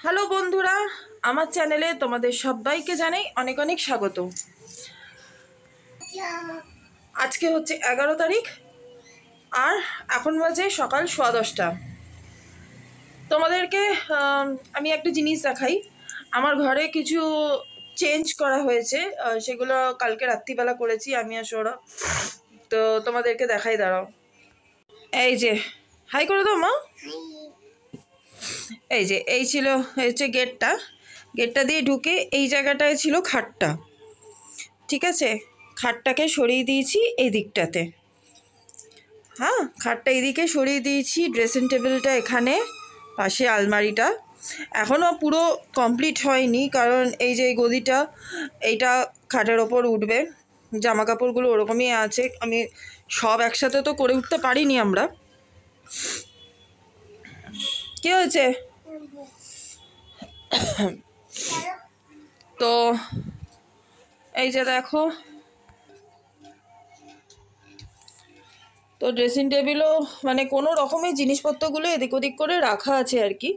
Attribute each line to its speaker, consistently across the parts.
Speaker 1: Hello বন্ধুরা, আমার চ্যানেলে তোমাদের সবাইকে জানাই অনেক অনেক স্বাগত। আজকে হচ্ছে 11 তারিখ আর এখন বাজে সকাল 10:15। তোমাদেরকে আমি একটা জিনিস দেখাই। আমার ঘরে কিছু চেঞ্জ করা হয়েছে, সেগুলো কালকে রাত্রিবেলা করেছি আমি আর সৌরভ। তো তোমাদেরকে দেখাই, দাঁড়াও। এই যে হাই করে দাও মা। এই যে এই ছিল হচ্ছে গেটটা দিয়ে ঢুকে এই জায়গাটায় ছিল খাটটা, ঠিক আছে। খাটটাকে সরিয়ে দিয়েছি এই দিকটাতে, হ্যাঁ খাটটা এদিকে সরিয়ে দিয়েছি। ড্রেসিং টেবিলটা এখানে, পাশে আলমারিটা এখনও পুরো কমপ্লিট হয়নি, কারণ এই যে গদিটা এইটা খাটের ওপর উঠবে। জামা কাপড়গুলো ওরকমই আছে, আমি সব একসাথে তো করে উঠতে পারিনি আমরা। কি হয়েছে? তো এই যে দেখো, তো ড্রেসিং টেবিলও মানে কোনো রকমের জিনিসপত্রগুলো এদিক ওদিক করে রাখা আছে আর কি,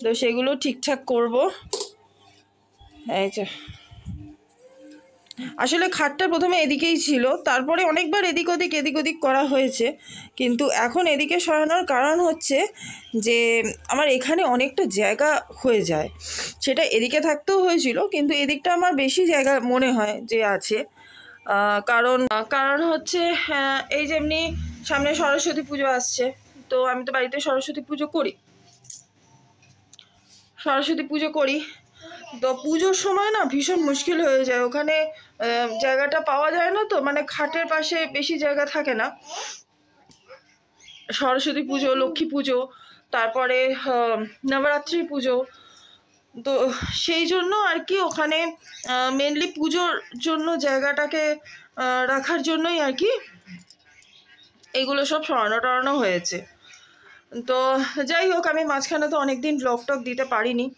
Speaker 1: তো সেগুলো ঠিকঠাক করব। এই যে আসলে খাটটা প্রথমে এদিকেই ছিল, তারপরে অনেকবার এদিক ওদিক করা হয়েছে, কিন্তু এখন এদিকে সরানোর কারণ হচ্ছে যে আমার এখানে অনেকটা জায়গা হয়ে যায়। সেটা এদিকে থাকতেও হয়েছিল, কিন্তু এদিকটা আমার বেশি জায়গা মনে হয় যে আছে। কারণ হচ্ছে এই যেমনি সামনে সরস্বতী পুজো আসছে, তো আমি তো বাড়িতে সরস্বতী পুজো করি। তো পুজোর সময় না ভীষণ মুশকিল হয়ে যায়, ওখানে জায়গাটা পাওয়া যায় না, তো মানে খাটের পাশে বেশি জায়গা থাকে না। সরস্বতী পুজো, লক্ষ্মী পুজো, তারপরে নবরাত্রি পুজো, তো সেই জন্য আর কি ওখানে মেনলি পুজোর জন্য জায়গাটাকে রাখার জন্যই আর কি এইগুলো সব সরানো টরানো হয়েছে। তো যাই হোক, আমি মাঝখানে তো অনেকদিন ব্লগ টক দিতে পারিনি।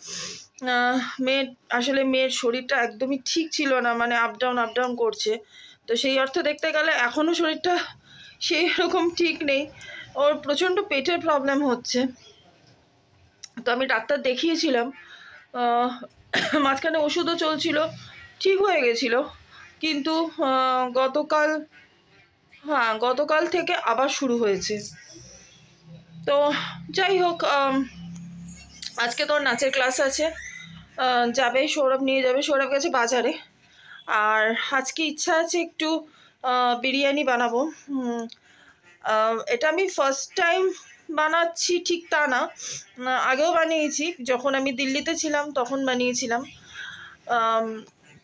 Speaker 1: মেয়ের শরীরটা একদমই ঠিক ছিল না, মানে আপ ডাউন করছে। তো সেই অর্থে দেখতে গেলে এখনও শরীরটা সেই রকম ঠিক নেই, ওর প্রচণ্ড পেটের প্রবলেম হচ্ছে। তো আমি ডাক্তার দেখিয়েছিলাম, মাঝখানে ওষুধও চলছিল, ঠিক হয়ে গেছিলো, কিন্তু গতকাল থেকে আবার শুরু হয়েছে। তো যাই হোক, আজকে তোর নাচের ক্লাস আছে, সৌরভ নিয়ে যাবে, সৌরভ গেছে বাজারে। আর আজকে ইচ্ছা আছে একটু বিরিয়ানি বানাবো। এটা আমি ফার্স্ট টাইম বানাচ্ছি ঠিক তা না, আগেও বানিয়েছি, যখন আমি দিল্লিতে ছিলাম তখন বানিয়েছিলাম,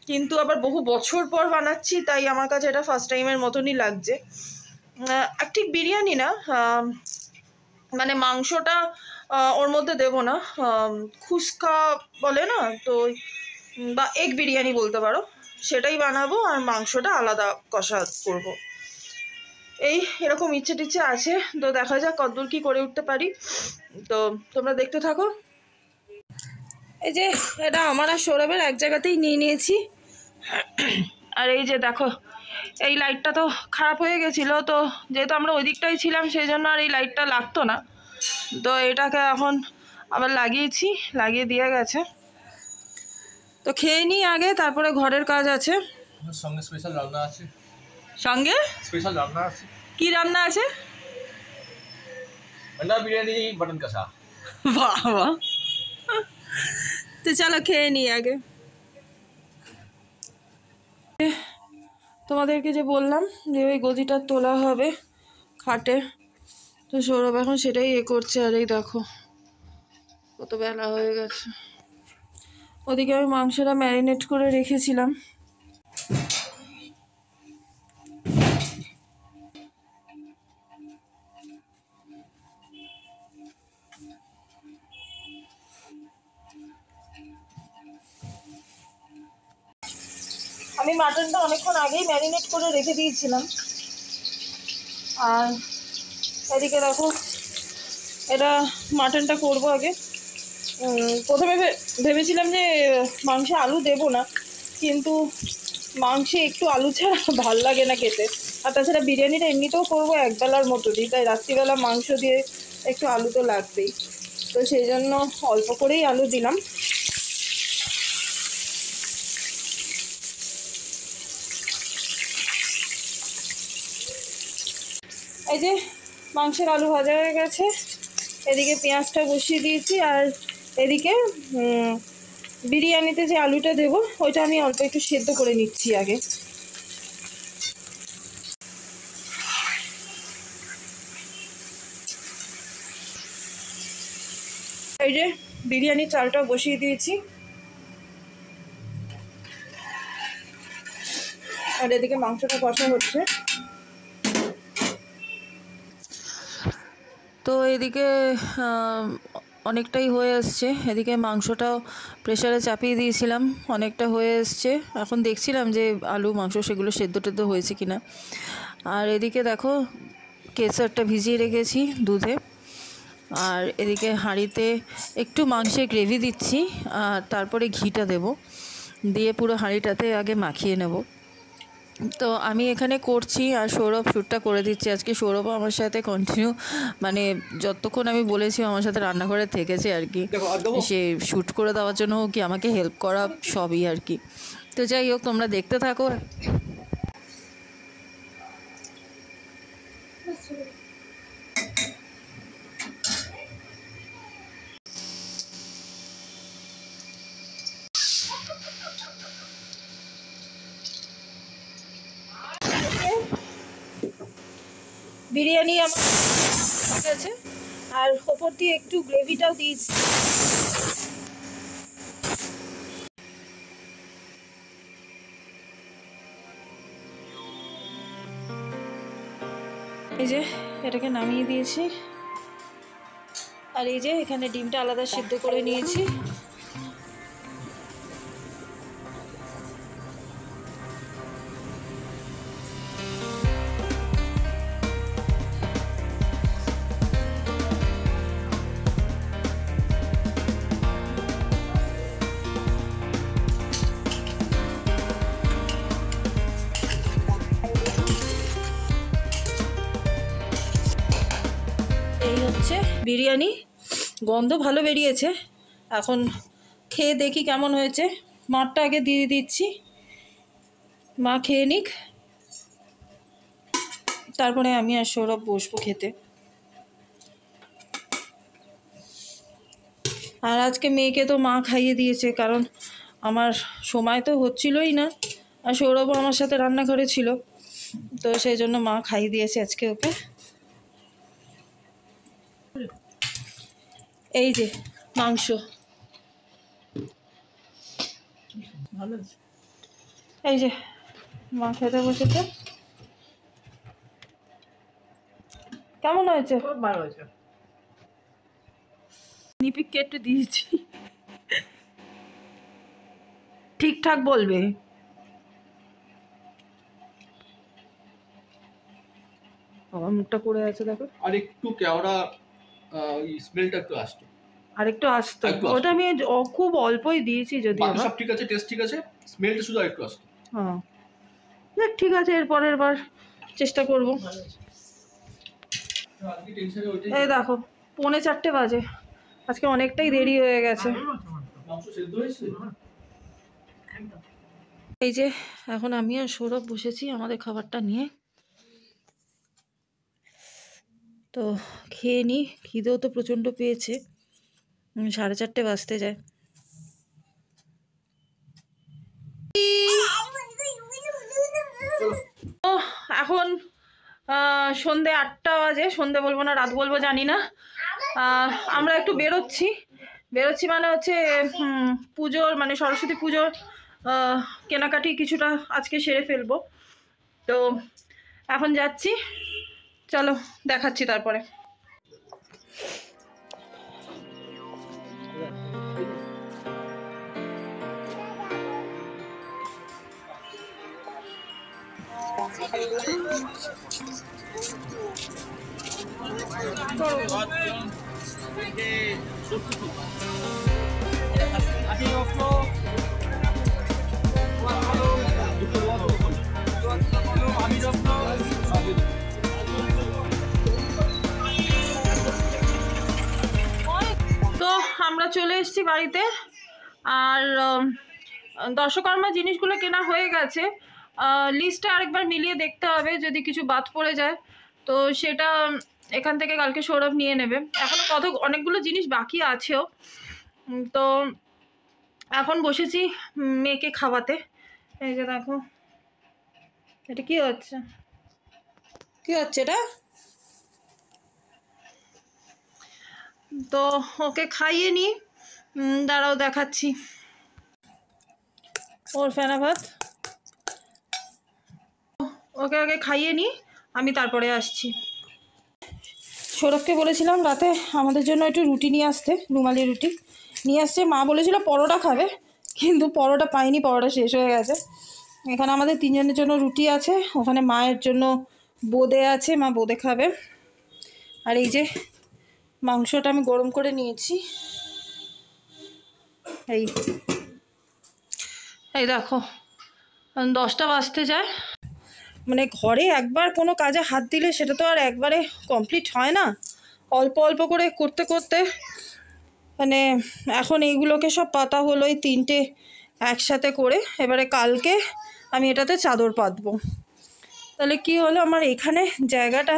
Speaker 1: কিন্তু আবার বহু বছর পর বানাচ্ছি, তাই আমার কাছে এটা ফার্স্ট টাইমের মতনই লাগছে। ঠিক বিরিয়ানি না, মানে মাংসটা ওর মধ্যে দেবো না, খুস্কা বলে না, তো বা এগ বিরিয়ানি বলতে পারো, সেটাই বানাবো, আর মাংসটা আলাদা কষা করব। এরকম ইচ্ছে টিচ্ছে আছে, তো দেখা যাক কতদূর কী করে উঠতে পারি। তো তোমরা দেখতে থাকো। এই যে এটা আমার আর সৌরভের এক জায়গাতেই নিয়ে নিয়েছি। আর এই যে দেখো, এই লাইটটা তো খারাপ হয়ে গেছিলো, তো যেহেতু আমরা ওই দিকটাই ছিলাম সেই জন্য আর এই লাইটটা লাগতো না, তো এটাকে এখন আবার লাগিয়ে দিয়ে গেছে। তো খেয়ে নিই আগে, তারপরে ঘরের কাজ আছে।
Speaker 2: সঙ্গে স্পেশাল রান্না আছে।
Speaker 1: কি রান্না আছে?
Speaker 2: अंडा बिरयानी, मटन कषा।
Speaker 1: বাহ বাহ, তো চলো খেয়ে নিই আগে। তোমাদেরকে যে বললাম যে ওই গদিটা তোলা হবে খাটে, তো সৌরভ এখন সেটাই করছে। আর এই দেখো কত বেলা হয়ে গেছে। ওদিকে আমি মাংসটা ম্যারিনেট করে রেখেছিলাম। আমি মাটনটা অনেকক্ষণ আগেই ম্যারিনেট করে রেখে দিয়েছিলাম। আর এদিকে দেখো, এটা মাটনটা করবো আগে। প্রথমে ভেবেছিলাম যে মাংসে আলু দেবো না, কিন্তু মাংসে একটু আলু ছাড়া ভাল লাগে না খেতে। আর তাছাড়া বিরিয়ানিটা এমনিতেও করবো একবেলার মতো দিই, তাই রাত্রিবেলা মাংস দিয়ে একটু আলু তো লাগবেই। তো তো সেই জন্য অল্প করেই আলু দিলাম। এই যে মাংসের আলু ভাজা হয়ে গেছে, এদিকে পেঁয়াজটা বসিয়ে দিয়েছি, আর এদিকে বিরিয়ানিতে যে আলুটা দেবো ওইটা আমি অল্প একটু সেদ্ধ করে নিচ্ছি আগে। এই যে বিরিয়ানির চালটা বসিয়ে দিয়েছি, আর এদিকে মাংসটা কষা হচ্ছে। তো এদিকে অনেকটাই হয়ে আসছে, এদিকে মাংসটাও প্রেসারে চাপিয়ে দিয়েছিলাম, অনেকটা হয়ে আসছে। এখন দেখছিলাম যে আলু মাংস সেগুলো সেদ্ধ টেদ্ধ হয়েছে কিনা। আর এদিকে দেখো কেশরটা ভিজিয়ে রেখেছি দুধে, আর এদিকে হাঁড়িতে একটু মাংসের গ্রেভি দিচ্ছি, আর তারপরে ঘিটা দেব, দিয়ে পুরো হাঁড়িটাতে আগে মাখিয়ে নেব। তো আমি এখানে করছি, আর সৌরভ শ্যুটটা করে দিচ্ছি। আজকে সৌরভও আমার সাথে কন্টিনিউ, মানে যতক্ষণ আমি বলেছি আমার সাথে রান্নাঘরে থেকেছে আর কি, সে শ্যুট করে দেওয়ার জন্য কি আমাকে হেল্প করা সবই আর কি। তো যাই হোক, তোমরা দেখতে থাকো। বিরিয়ানি আমার ঠিক আছে, আর ওপর দিয়ে একটু গ্রেভিটাও দিয়েছি। এই যে এটাকে নামিয়ে দিয়েছি, আর এই যে এখানে ডিমটা আলাদা সিদ্ধ করে নিয়েছি। এই হচ্ছে বিরিয়ানি, গন্ধ ভালো বেরিয়েছে। এখন খেয়ে দেখি কেমন হয়েছে। মারটা আগে দিয়ে দিচ্ছি, মা খেয়ে নিক, তারপরে আমি আর সৌরভ বসবো খেতে। আর আজকে মেয়েকে তো মা খাইয়ে দিয়েছে, কারণ আমার সময় তো হচ্ছিলই না, আর সৌরভও আমার সাথে রান্নাঘরে ছিল, তো সেই জন্য মা খাইয়ে দিয়েছে আজকে ওকে। এই যে মাংস, এই যে মা খেতে বসেছে। কেমন হয়েছে?
Speaker 2: খুব ভালো হয়েছে।
Speaker 1: নিপিককে একটু দিয়েছি, ঠিকঠাক বলবে। আমার মুখটা পড়ে আছে দেখো,
Speaker 2: আর একটু কেওড়া স্মেলটা একটু আসতো,
Speaker 1: আর একটু আসতো। ওটা আমি খুব অল্পই দিয়েছি, যদি
Speaker 2: বাকি সব ঠিক আছে, টেস্ট ঠিক আছে, স্মেলটা শুধু আরেকটু আসতো।
Speaker 1: হ্যাঁ দেখ, ঠিক আছে, এর পরের বার চেষ্টা করবো। এই দেখো 3:45 বাজে, আজকে অনেকটাই দেরি হয়ে গেছে। এই যে এখন আমি আর সৌরভ বসেছি আমাদের খাবারটা নিয়ে, তো খেয়ে নিই। খিদেও তো প্রচণ্ড পেয়েছে, 4:30 বাজতে যায়। তো এখন সন্ধে 8টা বাজে, সন্ধে বলবো না রাত বলবো জানি না। আমরা একটু বেরোচ্ছি মানে হচ্ছে পুজোর, মানে সরস্বতী পুজোর কেনাকাটি কিছুটা আজকে সেরে ফেলবো। তো এখন যাচ্ছি, চলো দেখাচ্ছি তারপরে। এসেছি বাড়িতে, আর দশকর্মা জিনিসগুলো কেনা হয়ে গেছে। লিস্টটা আরেকবার মিলিয়ে দেখতে হবে, যদি কিছু বাদ পড়ে যায় তো সেটা এখান থেকে কালকে সৌরভ নিয়ে নেবে। এখনও অনেকগুলো জিনিস বাকি আছেও। তো এখন বসেছি মেয়েকে খাওয়াতে। এই যে দেখো, এটা কি হচ্ছে, কি হচ্ছে এটা? তো ওকে খাইয়ে নিই, দাঁড়াও দেখাচ্ছি। ওর ফেনা ভাত, ওকে আগে খাইয়ে নিই, আমি তারপরে আসছি। সৌরভকে বলেছিলাম রাতে আমাদের জন্য একটু রুটি নিয়ে আসতে, রুমালি রুটি নিয়ে আসছে। মা বলেছিল পরোটা খাবে, কিন্তু পরোটা পাইনি, পরোটা শেষ হয়ে গেছে। এখানে আমাদের 3 জনের জন্য রুটি আছে, ওখানে মায়ের জন্য বোঁদে আছে, মা বোঁদে খাবে। আর এই যে মাংসটা আমি গরম করে নিয়েছি, এই দেখো 10টা বাজতে যায়। মানে ঘরে একবার কোনো কাজে হাত দিলে সেটা তো আর একবারে কমপ্লিট হয় না, অল্প অল্প করে করতে করতে মানে এখন এইগুলোকে সব পাতা হলো, এই 3টে একসাথে করে। এবারে কালকে আমি এটাতে চাদর পাতবো। তাহলে কি হলো, আমার এখানে জায়গাটা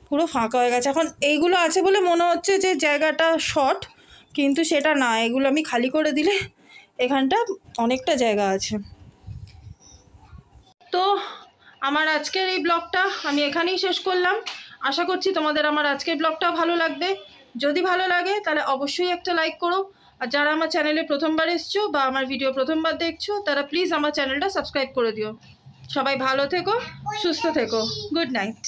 Speaker 1: পুরো ফাঁকা হয়ে গেছে। এখন এইগুলো আছে বলে মনে হচ্ছে যে জায়গাটা শর্ট, কিন্তু সেটা না, এগুলো আমি খালি করে দিলে এখানটা অনেকটা জায়গা আছে। তো আমার আজকের এই ব্লগটা আমি এখানেই শেষ করলাম। আশা করছি তোমাদের আমার আজকের ব্লগটা ভালো লাগবে। যদি ভালো লাগে তাহলে অবশ্যই একটা লাইক করো, আর যারা আমার চ্যানেলে প্রথমবার এসছো বা আমার ভিডিও প্রথমবার দেখছো তারা প্লিজ আমার চ্যানেলটা সাবস্ক্রাইব করে দিও। সবাই ভালো থেকো, সুস্থ থেকো, গুড নাইট।